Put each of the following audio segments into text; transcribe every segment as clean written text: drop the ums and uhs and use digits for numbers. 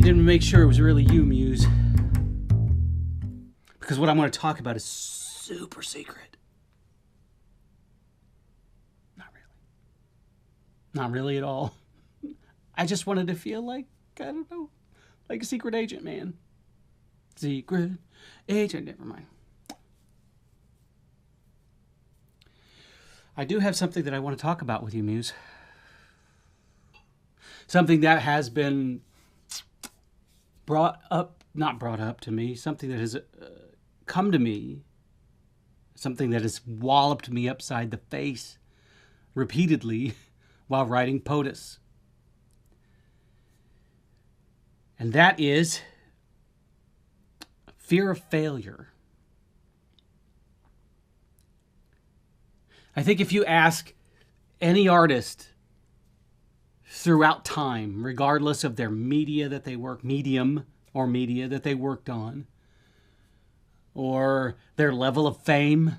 wanted to make sure it was really you, Muse. Because what I'm going to talk about is super secret. Not really. Not really at all. I just wanted to feel like, I don't know, like a secret agent, man. Secret agent, never mind. I do have something that I want to talk about with you, Muse. Something that has been not brought up to me, something that has come to me, something that has walloped me upside the face repeatedly while writing POTUS. And that is fear of failure. I think if you ask any artist throughout time, regardless of their medium that they worked on, or their level of fame,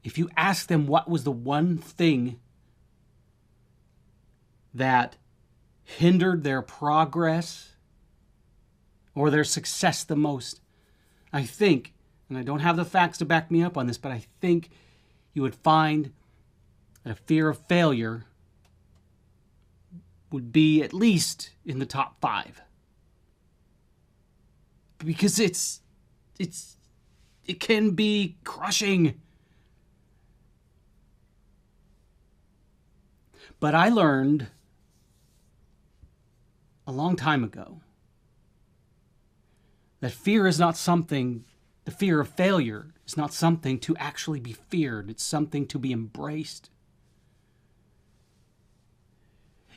if you ask them what was the one thing that hindered their progress or their success the most, I think, and I don't have the facts to back me up on this, but I think you would find that a fear of failure would be at least in the top 5. Because it can be crushing. But I learned a long time ago that the fear of failure is not something to actually be feared. It's something to be embraced.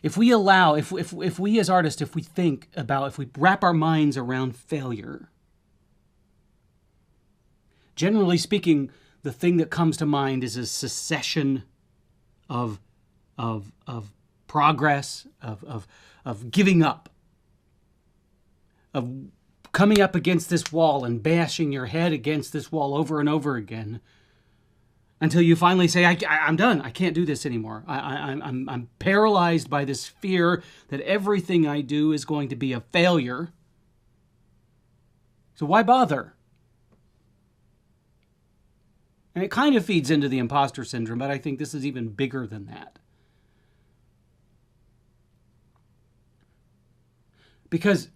If we as artists, if we wrap our minds around failure, generally speaking, the thing that comes to mind is a succession of progress, of giving up, of coming up against this wall and bashing your head against this wall over and over again until you finally say, I'm done. I can't do this anymore. I'm paralyzed by this fear that everything I do is going to be a failure. So why bother? And it kind of feeds into the imposter syndrome, but I think this is even bigger than that. Because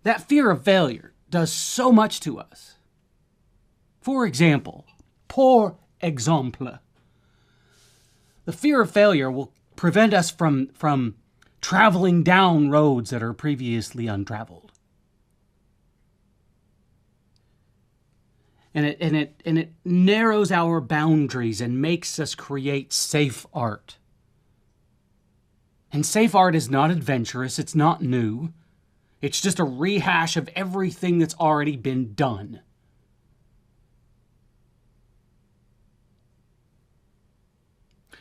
that fear of failure does so much to us. For example, the fear of failure will prevent us from traveling down roads that are previously untraveled. And it narrows our boundaries and makes us create safe art. And safe art is not adventurous, it's not new. It's just a rehash of everything that's already been done.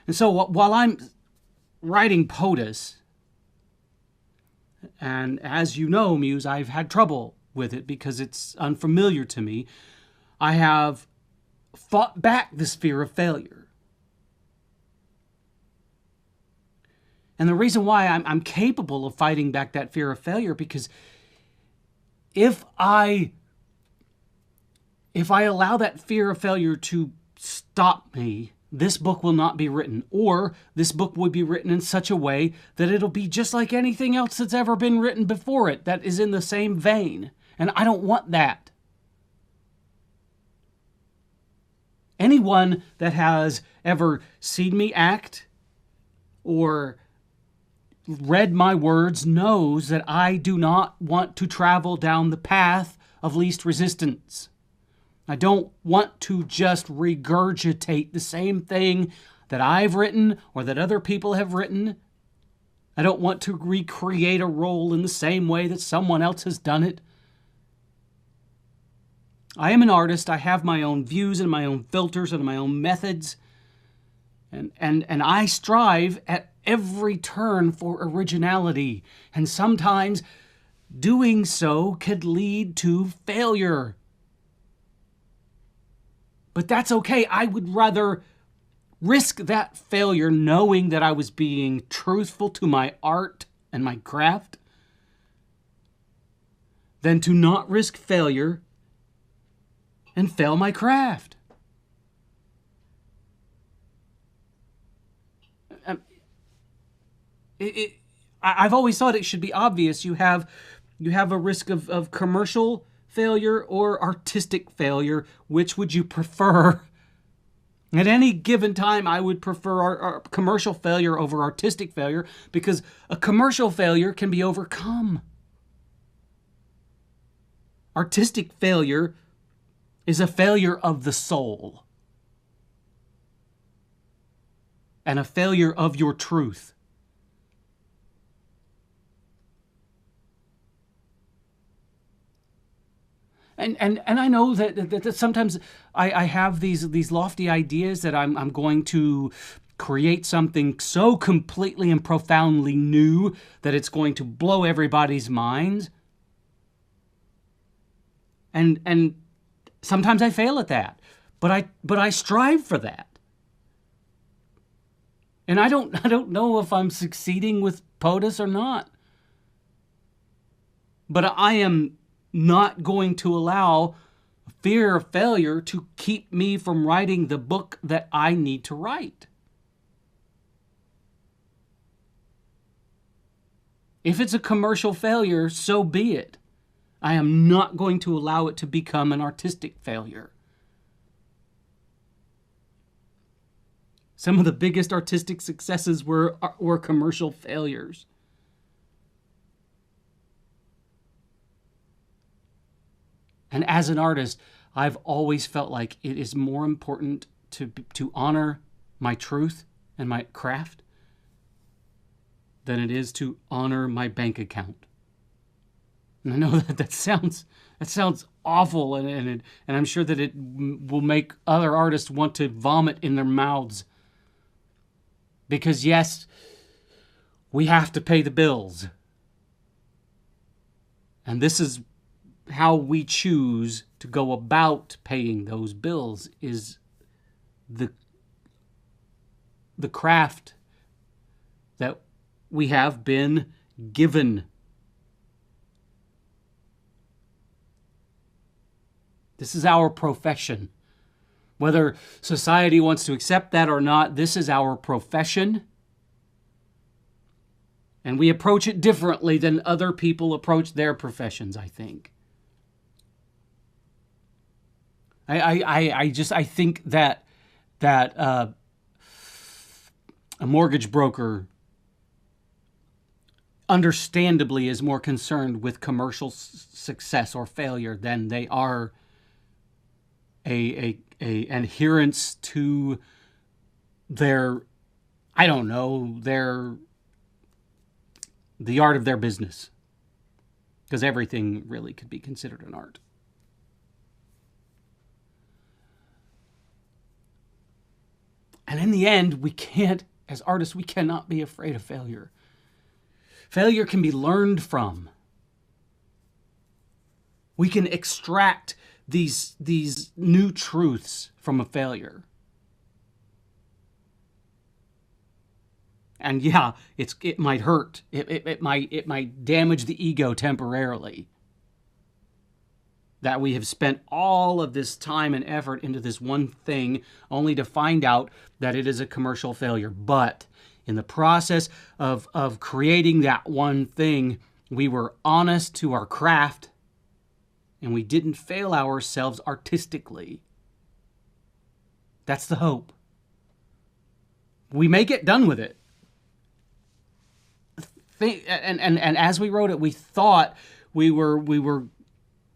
And so while I'm writing POTUS, and as you know, Muse, I've had trouble with it because it's unfamiliar to me, I have fought back this fear of failure. And the reason why I'm capable of fighting back that fear of failure, because if I allow that fear of failure to stop me, this book will not be written, or this book would be written in such a way that it'll be just like anything else that's ever been written before it that is in the same vein. And I don't want that. Anyone that has ever seen me act or read my words knows that I do not want to travel down the path of least resistance. I don't want to just regurgitate the same thing that I've written or that other people have written. I don't want to recreate a role in the same way that someone else has done it. I am an artist. I have my own views and my own filters and my own methods. And I strive at every turn for originality. And sometimes doing so could lead to failure. But that's okay. I would rather risk that failure knowing that I was being truthful to my art and my craft than to not risk failure and fail my craft. I've always thought it should be obvious. You have a risk of commercial failure or artistic failure. Which would you prefer? At any given time, I would prefer our commercial failure over artistic failure, because a commercial failure can be overcome. Artistic failure is a failure of the soul and a failure of your truth. And I know that sometimes I have these lofty ideas that I'm going to create something so completely and profoundly new that it's going to blow everybody's minds. And sometimes I fail at that, but I strive for that. And I don't know if I'm succeeding with POTUS or not. But I am not going to allow fear of failure to keep me from writing the book that I need to write. If it's a commercial failure, so be it. I am not going to allow it to become an artistic failure. Some of the biggest artistic successes were commercial failures. And as an artist, I've always felt like it is more important to honor my truth and my craft than it is to honor my bank account. And I know that sounds awful, and I'm sure that it will make other artists want to vomit in their mouths. Because yes, we have to pay the bills. And this is how we choose to go about paying those bills, is the craft that we have been given. This is our profession. Whether society wants to accept that or not, this is our profession. And we approach it differently than other people approach their professions, I think. I think that a mortgage broker understandably is more concerned with commercial success or failure than they are a adherence to their, I don't know, the art of their business. Because everything really could be considered an art. And in the end, we can't, as artists, we cannot be afraid of failure. Failure can be learned from. We can extract these new truths from a failure. And yeah, it might hurt. It might damage the ego temporarily. That we have spent all of this time and effort into this one thing only to find out that it is a commercial failure. But in the process of creating that one thing, we were honest to our craft and we didn't fail ourselves artistically. That's the hope. We may get done with it. And as we wrote it, we thought we were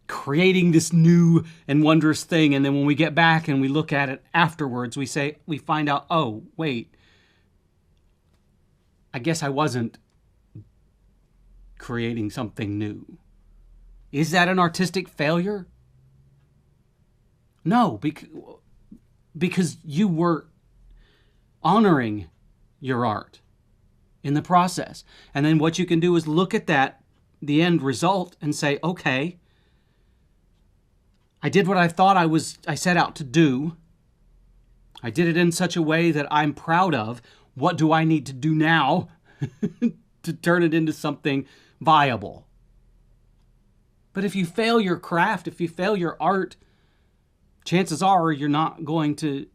creating this new and wondrous thing, and then when we get back and we look at it afterwards, we find out, oh, wait, I guess I wasn't creating something new. Is that an artistic failure? No, because you were honoring your art in the process. And then what you can do is look at the end result, and say, okay, I did what I thought I set out to do. I did it in such a way that I'm proud of. What do I need to do now to turn it into something viable? But if you fail your craft, if you fail your art, chances are you're not going to.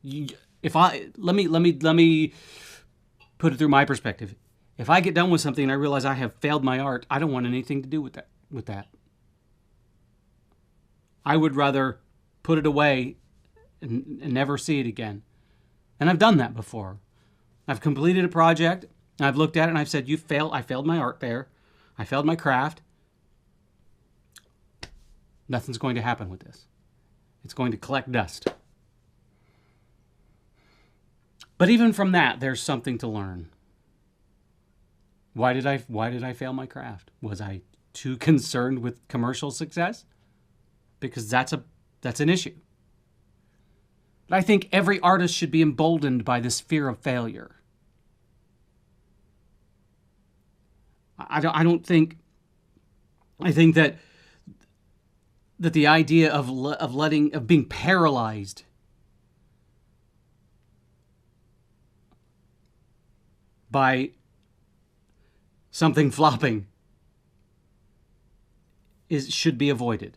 Let me put it through my perspective. If I get done with something and I realize I have failed my art, I don't want anything to do with that. I would rather put it away and never see it again. And I've done that before. I've completed a project, and I've looked at it and I've said, I failed my art there. I failed my craft. Nothing's going to happen with this. It's going to collect dust. But even from that, there's something to learn. Why did I fail my craft? Was I too concerned with commercial success? Because that's an issue. But I think every artist should be emboldened by this fear of failure. I think that the idea of being paralyzed by something flopping should be avoided.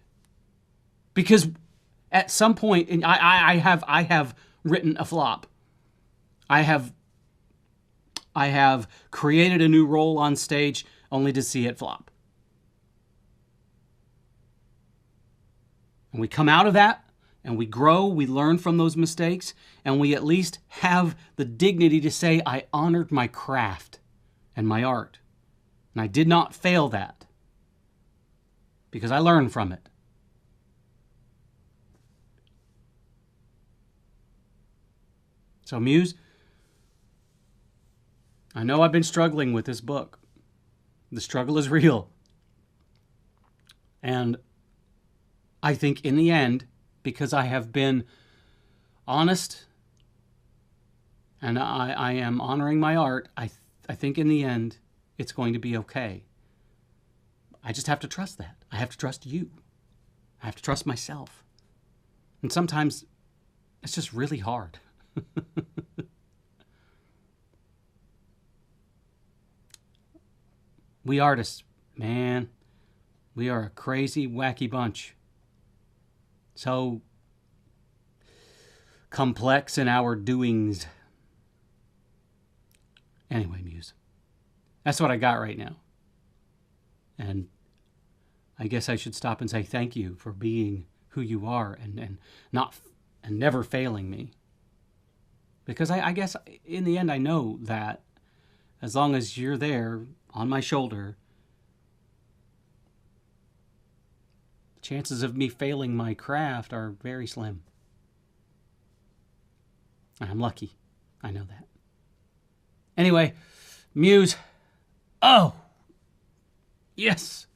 Because at some point, and I have written a flop. I have created a new role on stage only to see it flop. And we come out of that, and we grow, we learn from those mistakes, and we at least have the dignity to say, I honored my craft and my art. And I did not fail that because I learned from it. So Muse, I know I've been struggling with this book. The struggle is real. And I think in the end, because I have been honest and I am honoring my art, I think in the end, it's going to be okay. I just have to trust that. I have to trust you. I have to trust myself. And sometimes it's just really hard. We artists, man, we are a crazy, wacky bunch. So complex in our doings. Anyway, Muse, that's what I got right now. And I guess I should stop and say thank you for being who you are and never failing me. Because I guess in the end I know that as long as you're there on my shoulder, chances of me failing my craft are very slim. And I'm lucky. I know that. Anyway, Muse. Oh, yes.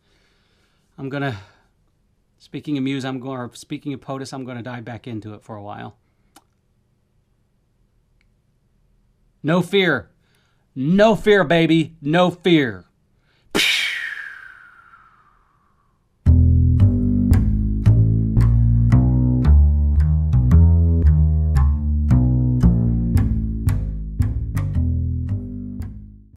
Speaking of Muse, speaking of POTUS, I'm going to dive back into it for a while. No fear. No fear, baby. No fear.